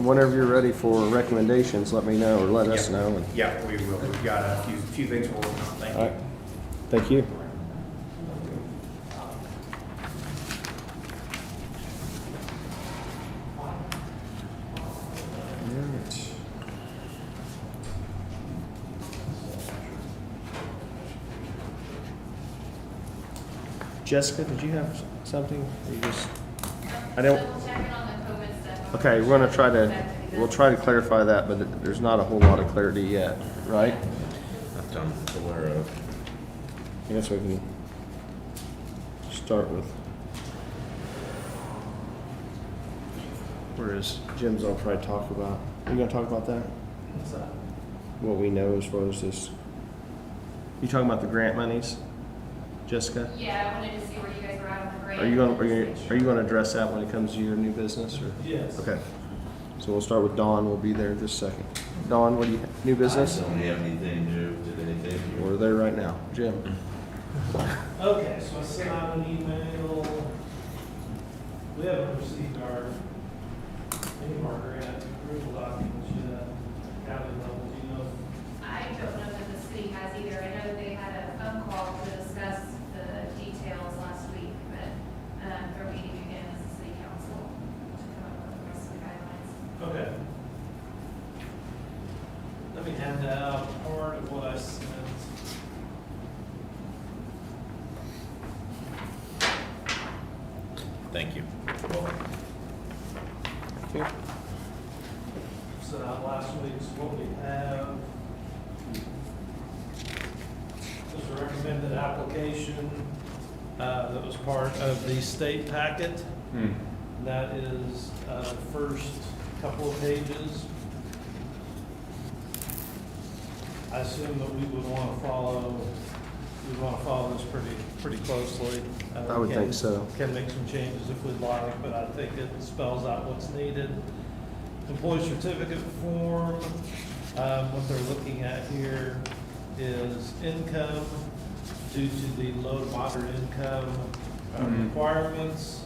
Whenever you're ready for recommendations, let me know or let us know. And- Yeah, we will. We've got a few things we're working on. Thank All you. right. Thank you. Jessica, did you have something? Or you just, I don't. Double checking on the COVID stuff. Okay, we'll try to clarify that, but there's not a whole lot of clarity yet, right? That I'm aware of. I guess we can start with. Whereas Jim's will probably talk about, you gonna talk about that? What's that? What we know as far as this. You talking about the grant monies, Jessica? Yeah, I wanted to see where you guys were at on the grant. Are you gonna address that when it comes to your new business or? Yes. Okay, so we'll start with Dawn, we'll be there in just a second. Dawn, what do you, new business? I don't have anything new today, thank you. We're there right now. Jim? Okay, so I sent out an email. We haven't received any of our grant approval documents yet, county level, do you know? I don't know that the city has either. I know that they had a phone call to discuss the details last week, but they're meeting again as a city council to come up with the rest of the guidelines. Okay. Let me hand out part of what I sent. Thank you. Sent out last week's what we have. There's a recommended application that was part of the state packet. That is the first couple of pages. I assume that we would want to follow this pretty closely. I would think so. Can make some changes if we'd like, but I think it spells out what's needed. Employee certificate form, what they're looking at here is income due to the low to moderate income requirements.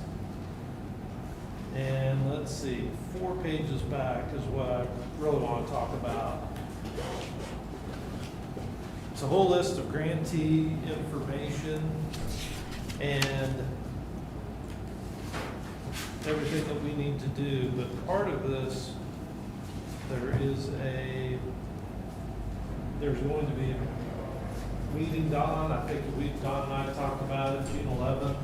And let's see, 4 pages back is what I really want to talk about. It's a whole list of grantee information and everything that we need to do, but part of this, there's going to be a meeting, Don, I think Don and I talked about it, June 11th.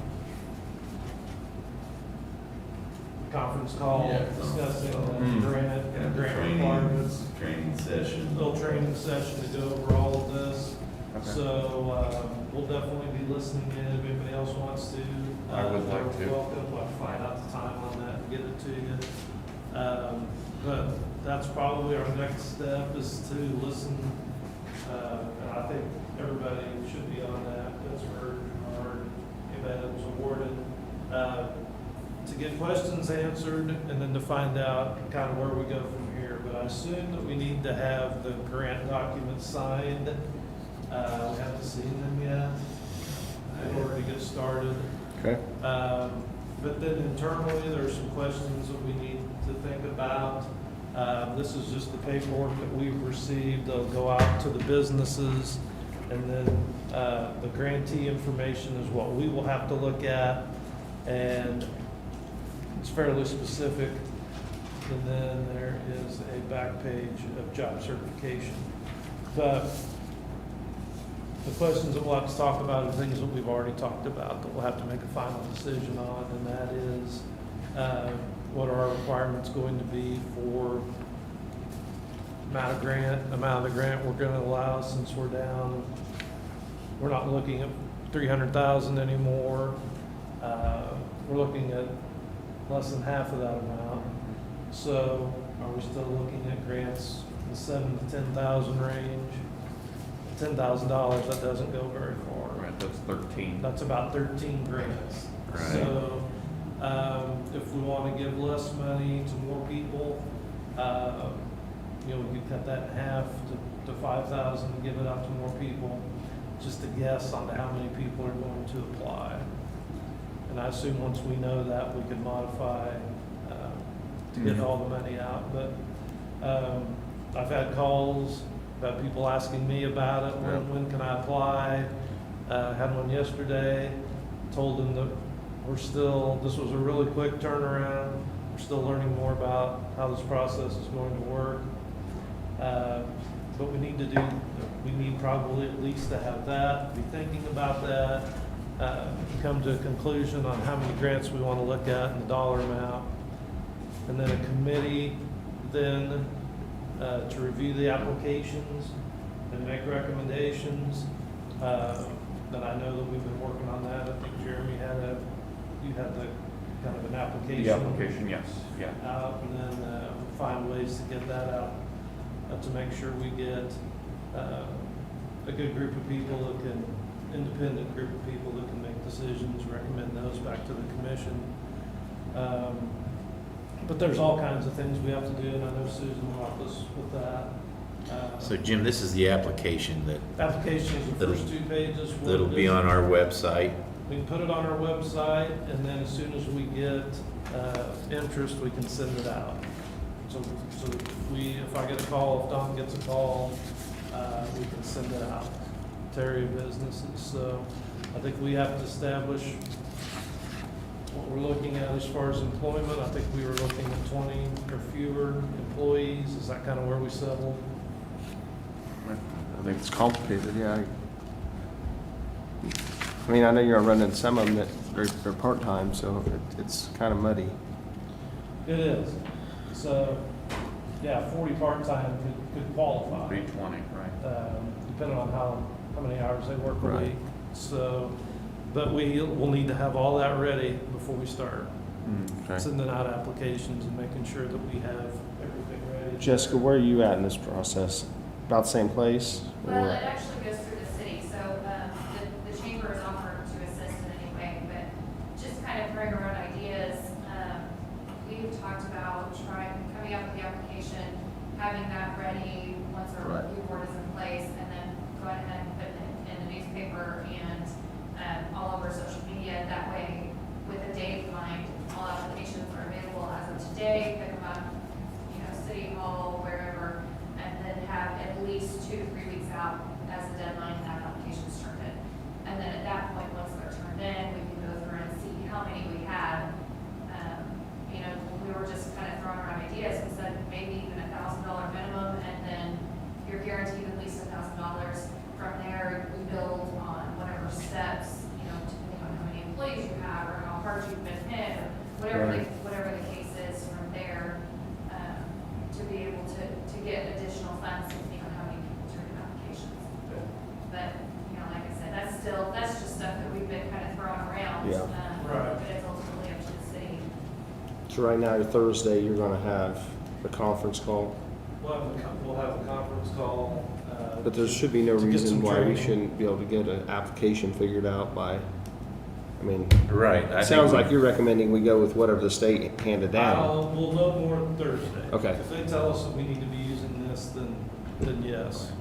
Conference call Yeah. discussing the Yeah, grant training- requirements. Training session. Little training session to go over all of this. Okay. So, we'll definitely be listening in if anybody else wants to. I would like they're to. Welcome, we'll find out the time on that and get it to you. But that's probably our next step is to listen. And I think everybody should be on that. That's for anybody that was awarded. To get questions answered and then to find out kind of where we go from here. But I assume that we need to have the grant documents signed. We haven't seen them yet in order to get started. Okay. But then internally, there's some questions that we need to think about. This is just the paperwork that we've received. They'll go out to the businesses. And then the grantee information is what we will have to look at. And it's fairly specific. And then there is a back page of job certification. But the questions that we'll have to talk about are things that we've already talked about that we'll have to make a final decision on, and that is what are our requirements going to be for amount of the grant we're going to allow since we're down. We're not looking at 300,000 anymore. We're looking at less than half of that amount. So are we still looking at grants in the 7,000 to 10,000 range? $10,000, that doesn't go very far. Right, that's 13. That's about 13 grants. Right. So, if we want to give less money to more people, we could cut that in half to 5,000 and give it out to more people. Just a guess on how many people are going to apply. And I assume once we know that, we can modify to get all the money out. But I've had calls, I've had people asking me about it, when can I apply? Had one yesterday, told them that this was a really quick turnaround. We're still learning more about how this process is going to work. But we need probably at least to have that, be thinking about that, come to a conclusion on how many grants we want to look at and the dollar amount. And then a committee then to review the applications and make recommendations. Then I know that we've been working on that. I think Jeremy you had the kind of an application. The application, yes, yeah. Out, and then find ways to get that out, to make sure we get a good group of people independent group of people that can make decisions, recommend those back to the commission. But there's all kinds of things we have to do, and I know Susan will help us with that. So Jim, this is the application Application is the first 2 pages. that'll be on our website. We can put it on our website, and then as soon as we get interest, we can send it out. So if I get a call, if Don gets a call, we can send it out to area businesses. So I think we have to establish what we're looking at as far as employment. I think we were looking at 20 or fewer employees. Is that kind of where we settled? I think it's complicated, yeah. I mean, I know you're running some of them that they're part-time, so it's kind of muddy. It is. So, yeah, 40 part-time could qualify. 320, right. Depending on how many hours they work a Right. week. So, but we'll need to have all that ready before we start Okay. sending out applications and making sure that we have everything ready. Jessica, where are you at in this process? About the same place? or Well, what? it actually goes through the city, so the chamber is offered to assist in any way, but just kind of throwing around ideas. We've talked about coming up with the application, having that ready once our Right. review board is in place, and then going ahead and putting it in the newspaper and all over social media. That way, with a date in mind, all applications are available as of today. Pick them up, City Hall, wherever, and then have at least 2 to 3 weeks out as a deadline to have applications turned in. And then at that point, once they're turned in, we can go through and see how many we had. We were just kind of throwing around ideas. We said maybe even $1,000 minimum, and then you're guaranteed at least $1,000. From there, we build on whatever steps, depending on how many employees you have or how hard you've been hit, or whatever the case is from there, to be able to get additional funds depending on how many people turn in applications. But, like I said, that's just stuff that we've been kind of throwing around. Yeah. Right. But it's ultimately up to the city. So right now, Thursday, you're gonna have the conference call, We'll have a conference call. but there should be no to get reason some why we training. shouldn't be able to get an application figured out by, Right. it sounds like you're recommending we go with whatever the state handed down. We'll know more Thursday. Okay. If they tell us that we need to be using this, then yes,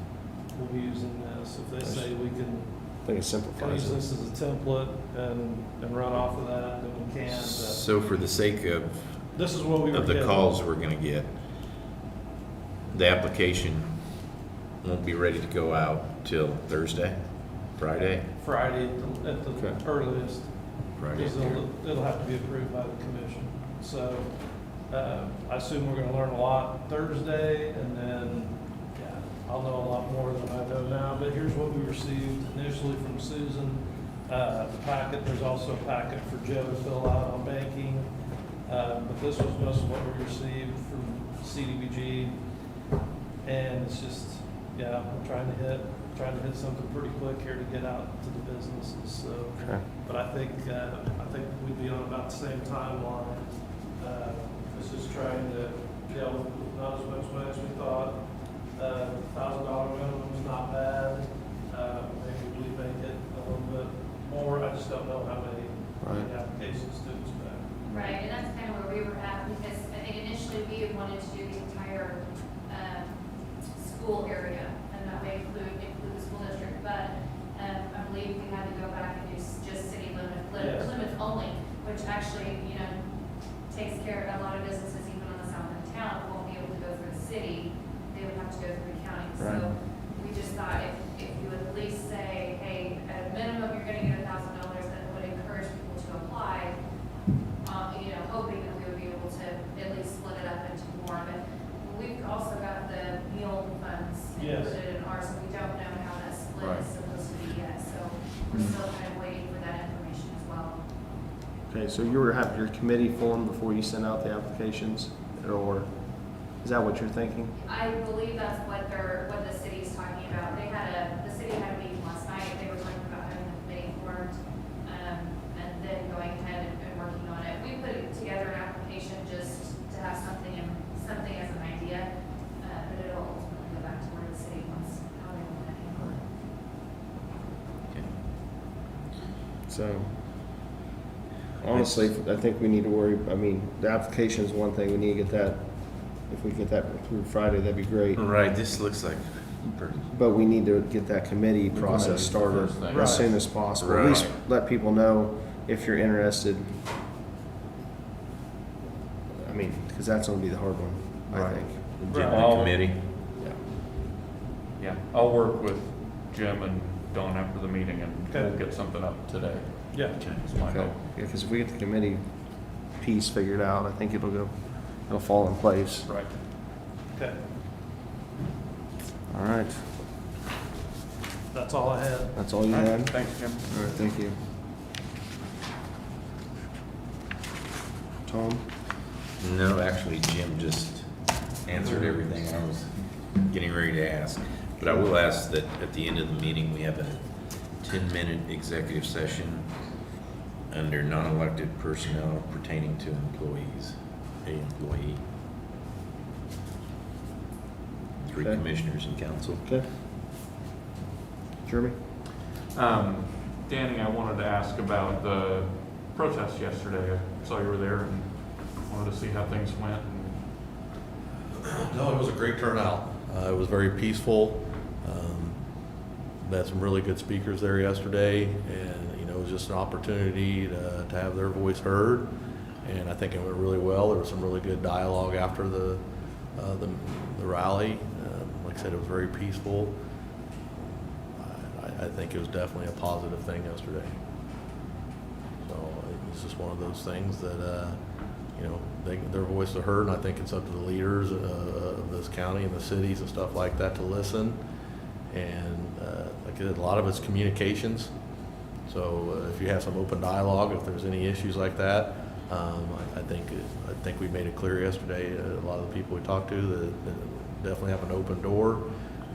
we'll be using this. If they say we can I think it simplifies use it. this as a template and run off of that, then we can. But So for the sake of this is what we were the getting. calls we're gonna get, the application won't be ready to go out till Thursday, Friday? Friday at the Okay. earliest. Friday. Because it'll have to be approved by the commission. So, I assume we're gonna learn a lot Thursday, and then, I'll know a lot more than I know now, but here's what we received initially from Susan. The packet, there's also a packet for Joe to fill out on banking, but this was most of what we received from CDBG. And it's just, we're trying to hit something pretty quick here to get out to the businesses, so. Okay. But I think we'd be on about the same timeline. It's just trying to, with not as much money as we thought. $1,000 minimum is not bad. Maybe we make it a little bit more. I just don't know how many Right. applications to expect. Right, and that's kind of where we were at, because I think initially we had wanted to do the entire school area, and that way include the school district, but I believe we had to go back and do just city Yes. limits only, which actually, takes care of a lot of businesses even on the Okay, so you were having your committee formed before you sent out the applications, or is that what you're thinking? I believe that's what the city's talking about. The city had a meeting last night, they were talking about having the committee formed, and then going ahead and working on it. We put together an application just to have something as an idea, but it'll ultimately go back to where the city wants, how they want to handle it. So, honestly, I think we need to worry, I mean, the application is one thing, we need to get that, if we get that through Friday, that'd be great. Right, this looks like, But we need to get that committee wanna process do the started first thing. as soon as possible. At least Right. let people know if you're interested. I mean, because that's gonna be the hard one, I Right. think. get the Well- committee. Yeah. Yeah, I'll work with Jim and Dawn after the meeting and we'll Okay. get something up today. Yeah. That's my Okay, hope. yeah, because if we get the committee piece figured out, I think it'll fall in place. Right. Okay, All right, that's all I had. that's all you All right, had? thanks, Jim. All right, thank you. Tom? No, actually, Jim just answered everything I was getting ready to ask. But I will ask that at the end of the meeting, we have a 10-minute executive session under non-elected personnel pertaining to employees, a employee. 3 Okay. commissioners and council. Okay. Jeremy? Danny, I wanted to ask about the protest yesterday. I saw you were there and wanted to see how things went. No, it was a great turnout. It was very peaceful. We had some really good speakers there yesterday, and it was just an opportunity to have their voice heard. And I think it went really well. There was some really good dialogue after the rally. Like I said, it was very peaceful. I think it was definitely a positive thing yesterday. So it's just one of those things that their voices are heard, and I think it's up to the leaders of this county and the cities and stuff like that to listen. And like I said, a lot of it's communications. So if you have some open dialogue, if there's any issues like that, I think we made it clear yesterday. A lot of the people we talked to that definitely have an open door.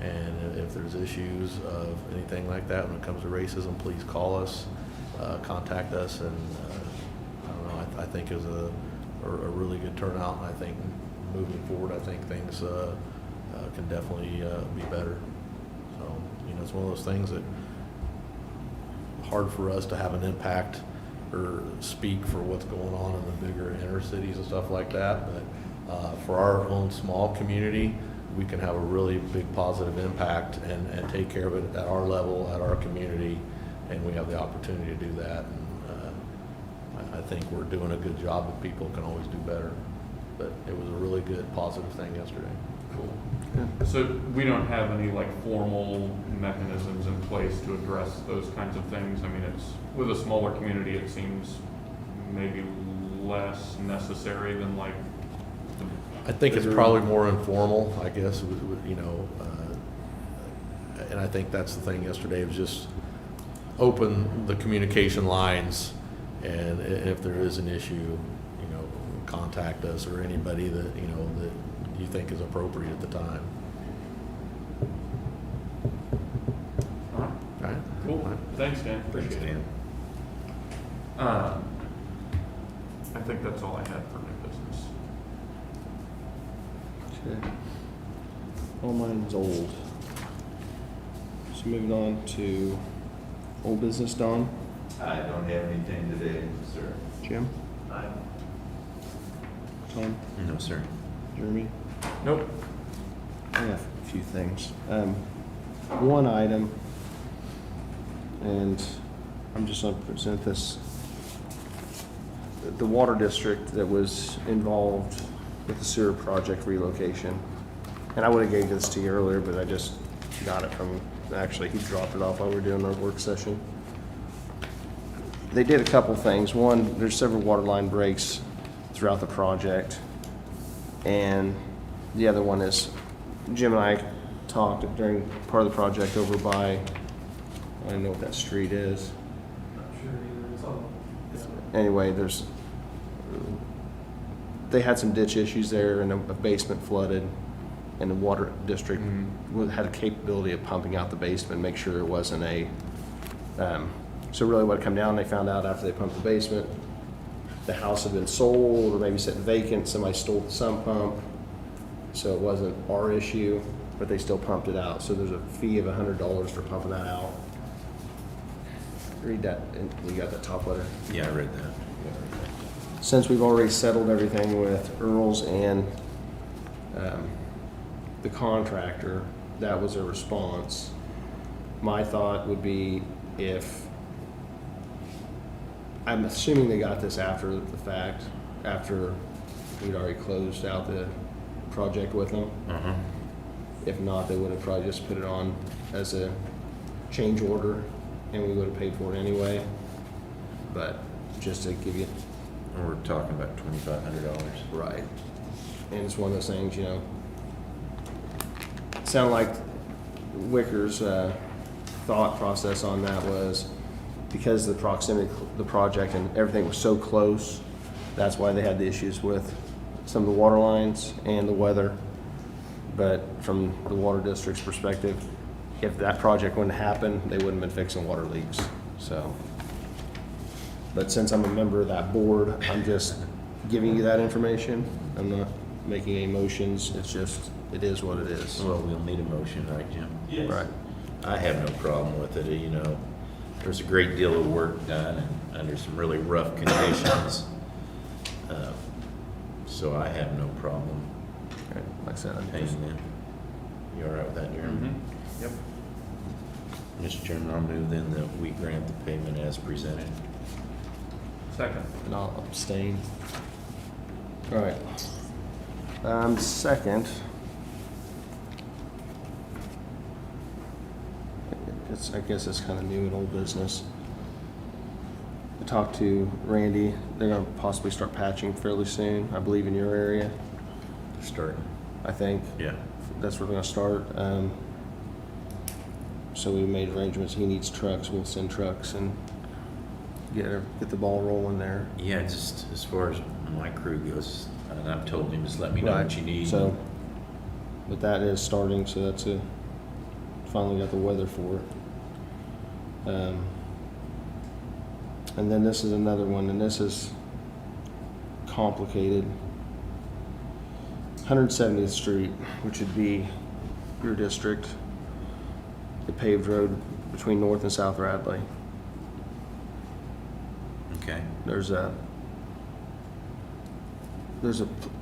And if there's issues of anything like that when it comes to racism, please call us, contact us, and I don't know. I think it was a really good turnout, and I think moving forward, I think things can definitely be better. So it's one of those things that hard for us to have an impact or speak for what's going on in the bigger inner cities and stuff like that. But for our own small community, we can have a really big positive impact and take care of it at our level, at our community, and we have the opportunity to do that. And I think we're doing a good job, but people can always do better. But it was a really good positive thing yesterday. Cool. So we don't have any formal mechanisms in place to address those kinds of things. I mean, it's with a smaller community, it seems maybe less necessary than I think it's probably more informal, I guess, and I think that's the thing yesterday, was just open the communication lines, and if there is an issue, contact us or anybody that, that you think is appropriate at the time. All right. All right? Cool. All right. Thanks, Dan. Thanks, Appreciate it. Dan. I think that's all I had for new business. Okay. All mine's old. So moving on to old business, Don, I don't have anything today, sir. Jim, Tom, No, sir. Jeremy. Nope. I have a few things. One item, and I'm just going to present this. The water district that was involved with the sewer project relocation. And I would have gave this to you earlier, but I just got it from, actually, he dropped it off while we were doing our work session. They did a couple things. One, there's several water line breaks throughout the project. And the other one is, Jim and I talked during part of the project over by, I don't know what that street is. Not sure either. anyway, they had some ditch issues there and a basement flooded, and the water district had a capability of pumping out the basement, make sure it wasn't so really what come down, they found out after they pumped the basement, the house had been sold or maybe sitting vacant, somebody stole the sump pump, so it wasn't our issue, but they still pumped it out. So there's a fee of $100 for pumping that out. Read that, and you got that top letter. Yeah, I read that. Since we've already settled everything with Earls and the contractor, that was a response. My thought would be I'm assuming they got this after the fact, after we'd already closed out the project with them. Uh-huh. If not, they would have probably just put it on as a change order, and we would have paid for it anyway. But just to give you We're talking about $2,500. right, and it's one of those things, sounded like Wicker's thought process on that was because of the proximity of the project and everything was so close, that's why they had the issues with some of the water lines and the weather. But from the water district's perspective, if that project wouldn't happen, they wouldn't have been fixing water leaks. So, but since I'm a member of that board, I'm just giving you that information. I'm not making any motions. It's just, it is what it is. Well, we'll need a motion, right, Jim? Yes. Right. I have no problem with it, there's a great deal of work done and under some really rough conditions. So I have no problem Okay, like I said, I'm paying just, them. You all right with that, Jeremy? Yep. Mr. Chairman, I'll move then that we grant the payment as presented. Second. and I'll abstain. All right. Second. I guess it's kind of new and old business. I talked to Randy. They're gonna possibly start patching fairly soon, I believe in your area, Starting. I think. Yeah. That's where we're gonna start. So we made arrangements. He needs trucks. We'll send trucks and get the ball rolling there. Yeah, just as far as my crew goes, and I've told him, just let me know what you need. So, but that is starting, so finally got the weather for it. And then this is another one, and this is complicated. 170th Street, which would be your district, the paved road between North and South Radley. Okay. There's a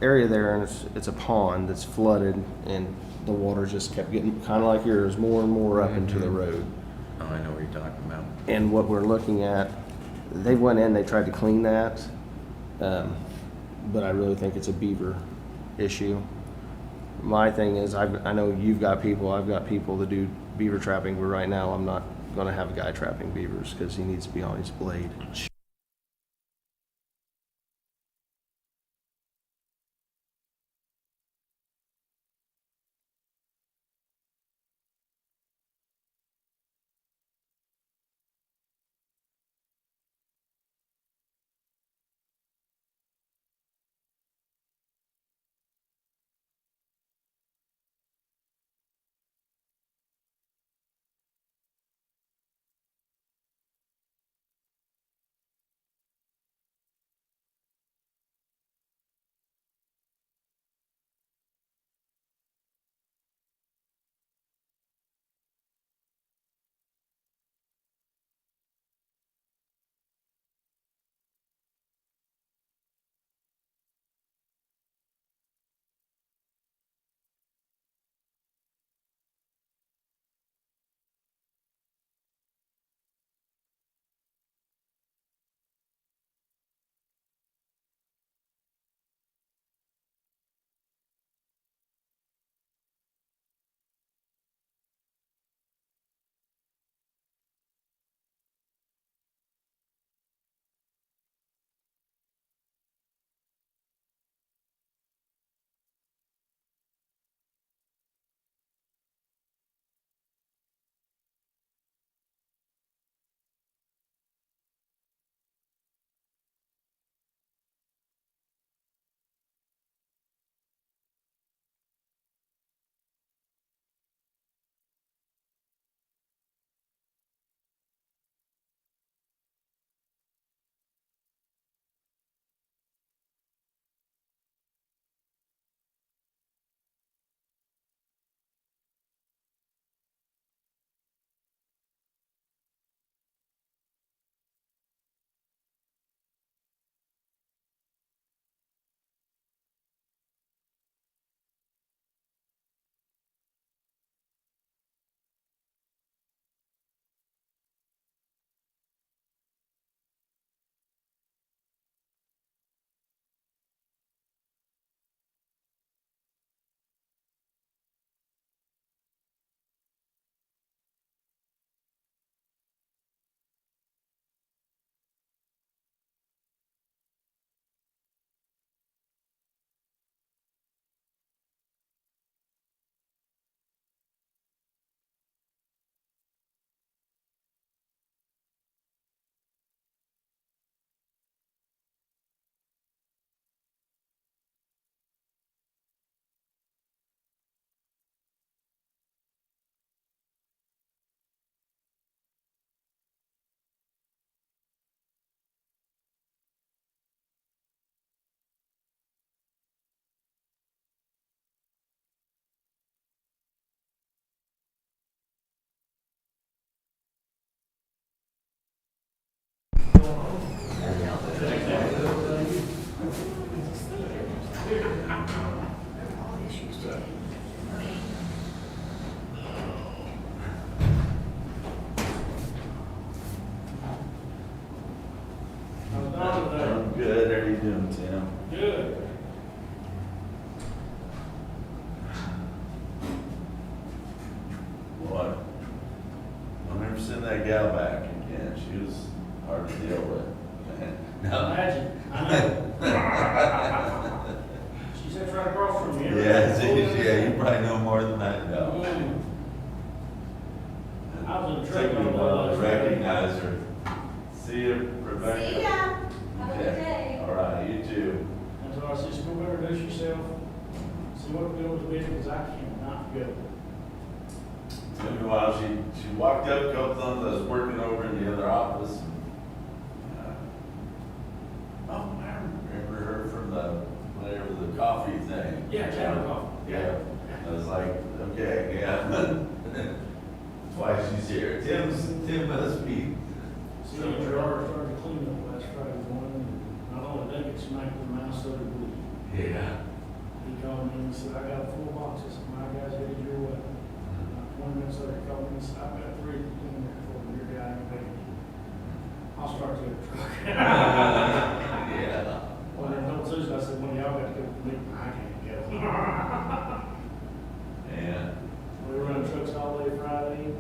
area there, and it's a pond that's flooded, and the water just kept getting kind of like yours, more and more up into the road. Oh, I know what you're talking about. And what we're looking at, they went in, they tried to clean that, but I really think it's a beaver issue. My thing is, I know you've got people, I've got people that do beaver trapping, but right now I'm not gonna have a guy trapping beavers because he needs to be on his blade. that gal back again. She was hard to deal with. No. Imagine, I know. She sits right across from you. Yeah, yeah, you probably know more than I know. I was in a Took truck me a on while to the recognize her. See you, Rebecca. See ya. Have a good Okay. day. All right, you too. And so I said, "Go introduce yourself, see what we're doing with the business, 'cause I cannot go." Took me a while. She walked up a couple times. I was working over in the other office. Oh, I remember her from the, whatever, the coffee thing. Yeah, Channel Coffee. Yeah. I was like, okay, yeah. That's why she's here. Tim must be. See, Gerard started to clean up last Friday morning, and not only did it smack the mouse, so did we. Yeah. He called me and he said, "I got 4 boxes, my guys headed your way." 20 minutes later, he called me and said, "I've got 3 in there for your guy and baby. I'll start the other truck." Yeah. Well, then told Susan, I said, "When y'all got to go to the meeting, I can't go." Yeah. We were running trucks all day Friday,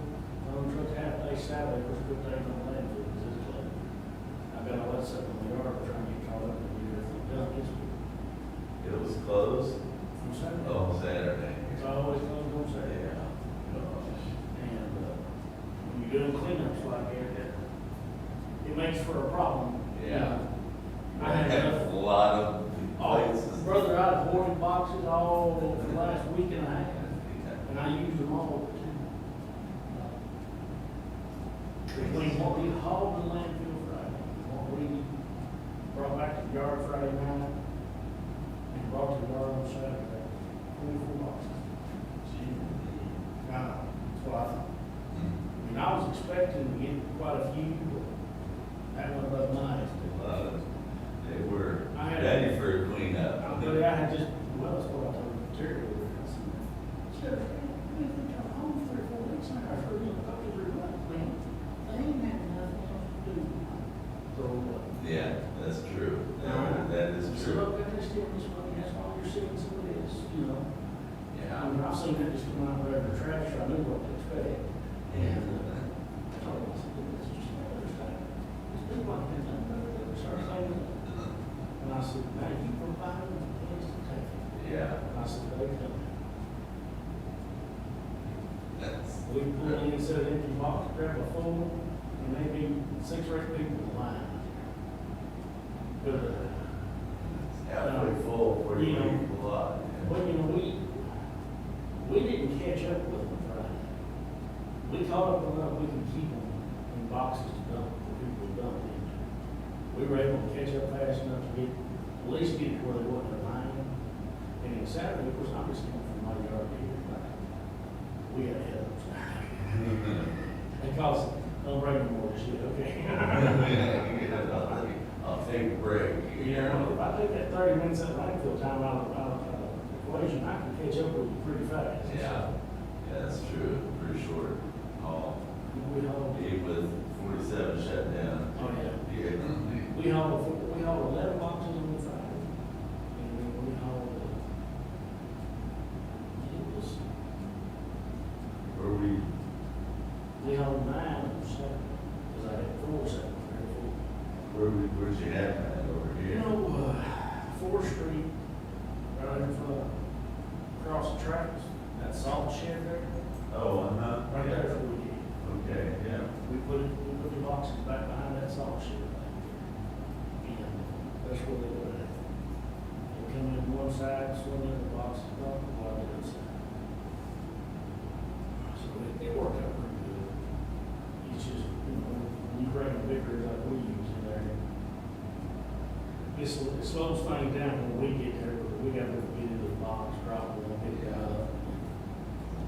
running trucks half day Saturday, which good day on the landfill, because it's late. I've got all that stuff in the yard, trying to get caught up in the done this week. It was closed On Saturday. on Saturday. It's always closed on Saturday. Yeah. Gosh. And, when you're doing cleanups like that, it makes for a problem. Yeah. I had enough. A lot of Oh, places. brother, I've hoarded boxes all the last week and a half, and I used them all. Between what we hauled to landfill Friday, what we brought back to the yard Friday night, and brought to the yard on Saturday, 24 boxes. That's what I thought. I mean, I was expecting to get quite a few, but that one was nice. They were I had- ready for a cleanup. But I had just, well, that's what I told Terry. I said, "Sheriff, we think I'm home 3 or 4 weeks, and I've heard you a couple of months, man. They ain't had nothing else to do." So, Yeah, that's true. That is I said, true. "Look, they're stealing this money, that's why you're seeing some of this, you know." I Yeah. mean, I've seen that just come out of the trash, I knew what to expect. And, I told him, I said, "This is just not understand. It's been like that, they start saying it." And I said, "Now you provide them a place to take it." Yeah. And I said, "They come." That's. We pull in, set an empty box, grab a full, and maybe 6 or 8 people in line. But, Halfway full for you You know, leave a lot. but, you know, we didn't catch up with them Friday. We caught up enough, we can keep them in boxes to dump, for people to dump into. We were able to catch up fast enough to get, at least get to where they wasn't in line. And then Saturday, of course, I'm just coming from my yard here, but we had help. Because, don't bring no more shit, okay? I'll take a break. You know, if I take that 30 minutes at landfill time out of the equation, I can catch up with you pretty fast. Yeah, that's true, pretty short. Oh, We hauled, even with 47 shut down. Oh, yeah. Yeah. we hauled 11 boxes on Friday. And then we hauled, it was, Where we hauled 9 on Saturday, because I had 4 Saturday, 4. where'd you have that over You here? know, 4th Street, right in front of, across the tracks, that salt shed there, Oh, right there for we did. Okay, yeah. We put the boxes back behind that salt shed back there. And that's where they were at. They come in one side, swing in the boxes, go the other side. So it worked out pretty good. It's just, you know, when you bring a bigger like we use in there, it slows things down when we get there, but we got to get into the box, drop it, and pick it up.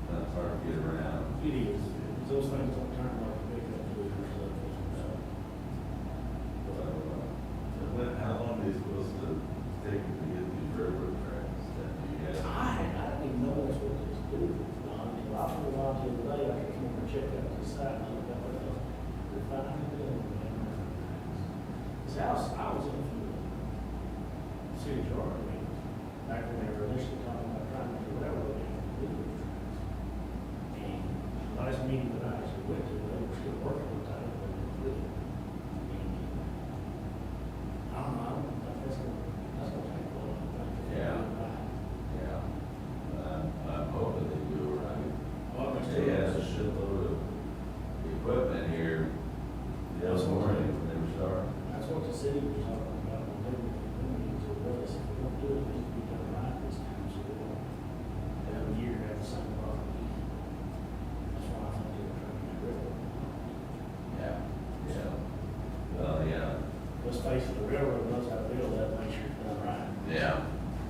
That's hard to get around. It is. Those things don't turn like a pickup truck or something. How long are they supposed to take to get these railroad tracks? That you have? I didn't even know that's what this do. I mean, I put it on the other day, I could come over and check out the site, and I looked up at it, refined it, and this house, I was in the city jar, I mean, back when they were initially talking about trying to do railroad, and last meeting that I actually went to, they were still working on the city was talking about, when they were doing it, so well, they said, we don't do it, it needs to be done right this time, so we won't have a year have the same problem. That's why I think they were trying to get rid of it. Yeah, yeah. Well, yeah, Let's face it, the railroad knows how to build that, make sure it's done right. yeah.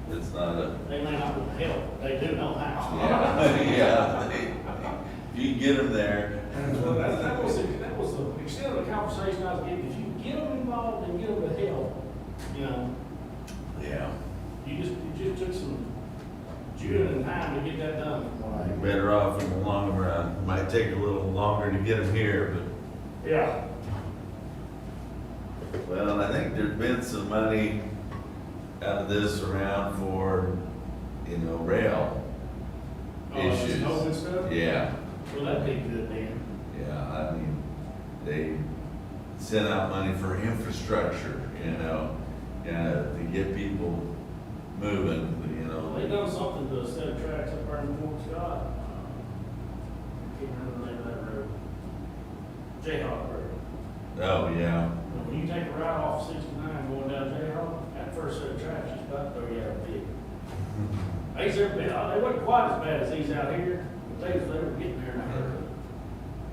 It's not a, They may not want to help, but they do know how. yeah, yeah. If you get them there. Well, that was the extent of the conversation I was getting, if you get them involved and get them to help, you know, Yeah. you just took some June and time to get that done. You're better off in the long run. Might take a little longer to get them here, Yeah. but, well, I think there's been some money out of this around for, you know, rail issues. COVID stuff? Yeah, Well, that'd be good then. yeah, I mean, they sent out money for infrastructure, you know, to get people moving, you know. They done something to a set of tracks up there in Fort Scott. Can't remember the name of that road. Jayhawk Road. Oh, yeah, When you take a ride off 69 going down Jayhawk, that first set of tracks is about 30 hours big. They's every bit, they wasn't quite as bad as these out here, but they were getting there in a hurry.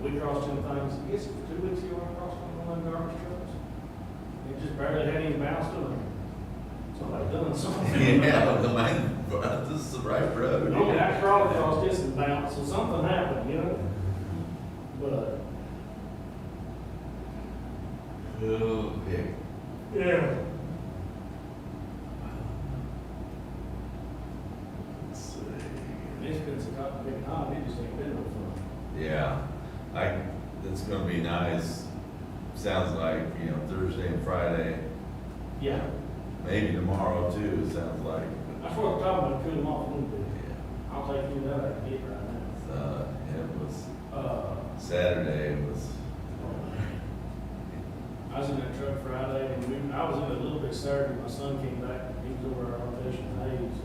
We crossed them things, I guess it was 2 weeks ago, I crossed one of them garbage trucks. It just barely had any bounce to them. Somebody done something. yeah, this is the right road. Normally I crawled across this and bounced, so something happened, you know? But, Oh, heck. yeah. Let's see. It's been some big hot, it just ain't been no fun. Yeah, it's gonna be nice. Sounds like, you know, Thursday and Friday, Yeah, maybe tomorrow too, it sounds like. that's what I'm talking about, cool them off a little bit. Yeah. I'll take you that I can get right It was, now. Saturday was, I was in that truck Friday, and I was in it a little bit Saturday, my son came back, he was over our rotation in Hayes.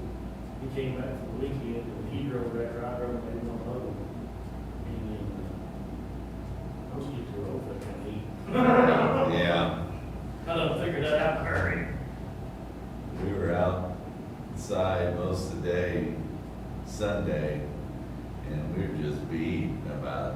He came back for the weekend, and he drove that drive, and they went home. And then, I was getting too old for that kind of heat. yeah, I done figured that out in a hurry. we were outside most of the day Sunday, and we were just beat about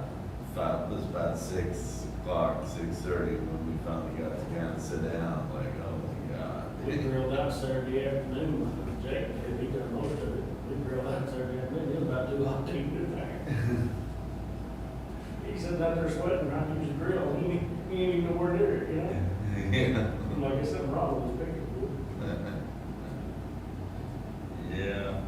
it was about 6 o'clock, 6:30 when we finally got to kind of sit down, like, oh my God. We grilled out Saturday afternoon, Jake, he done most of it, we grilled out Saturday afternoon, it was about 2 o'clock to get there. He said out there sweating, trying to use the grill, he ain't even nowhere near it, you know? Yeah. I'm like, there's something wrong with this picture. Yeah.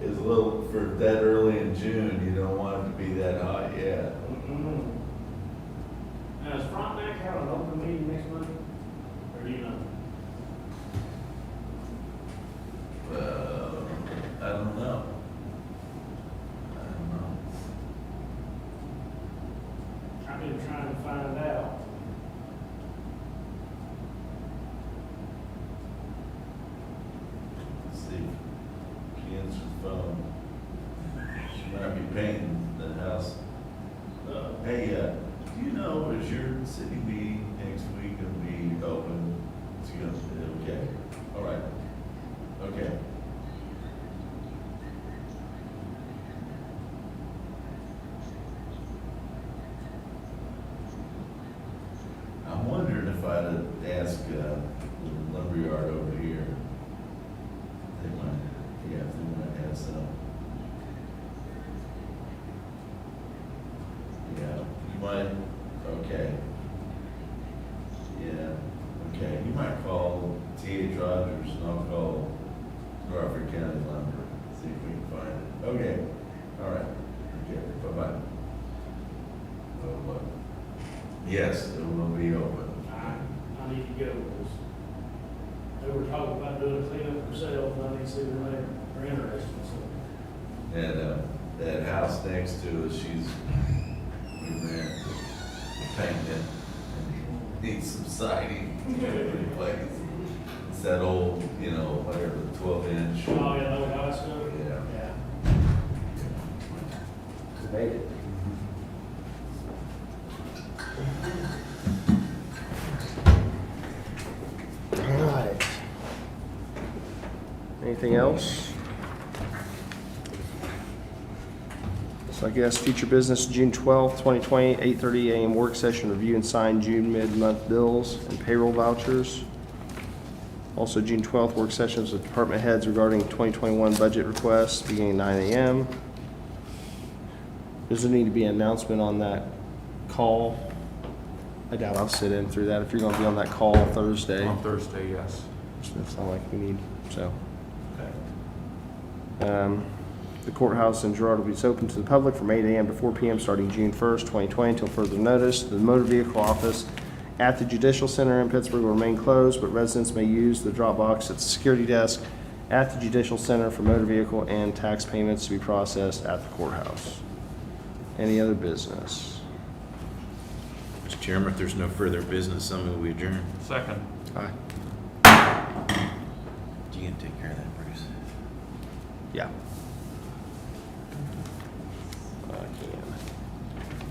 It's a little, for that early in June, you don't want it to be that hot yet. Mm-mm. Now, is Frontenac having an open meeting next month? Or do you know? I don't know. I don't know. I've been trying to find out. Let's see if she answers the phone. She might be painting the house. Hey, do you know, is your city meeting next week gonna be open? It's gonna be, okay, all right, okay. I'm wondering if I'd ask, the lumberyard over here. They might, yeah, they might have some. Yeah, you might, okay. Yeah, okay, you might call T.H. Rogers and I'll call Crawford County Lumber, see if we can find it. Okay, all right, okay, bye-bye. Oh, yes, it will be open. I need to go, because they were talking about doing a cleanup themselves, and I need to see when they're interested, so. And, that house next to us, she's in there painting and needs some siding replaced. It's that old, you know, whatever, 12-inch. Oh, yeah, no, I stuff. Yeah. Yeah. Made it. Anything else? So I guess future business, June 12th, 2020, 8:30 a.m. work session, review and sign June mid-month bills and payroll vouchers. Also, June 12th, work sessions with department heads regarding 2021 budget requests, beginning 9 a.m. Does there need to be an announcement on that call? I doubt I'll sit in through that. If you're going to be on that call Thursday, On Thursday, yes. it's not like we need, so. Okay. The courthouse in Girard will be open to the public from 8 a.m. to 4 p.m. starting June 1st, 2020 until further notice. The motor vehicle office at the Judicial Center in Pittsburgh will remain closed, but residents may use the drop box at the security desk at the Judicial Center for motor vehicle and tax payments to be processed at the courthouse. Any other business? Mr. Chairman, if there's no further business, I move we adjourn. Second. Aye. You can take care of that, Bruce. Yeah.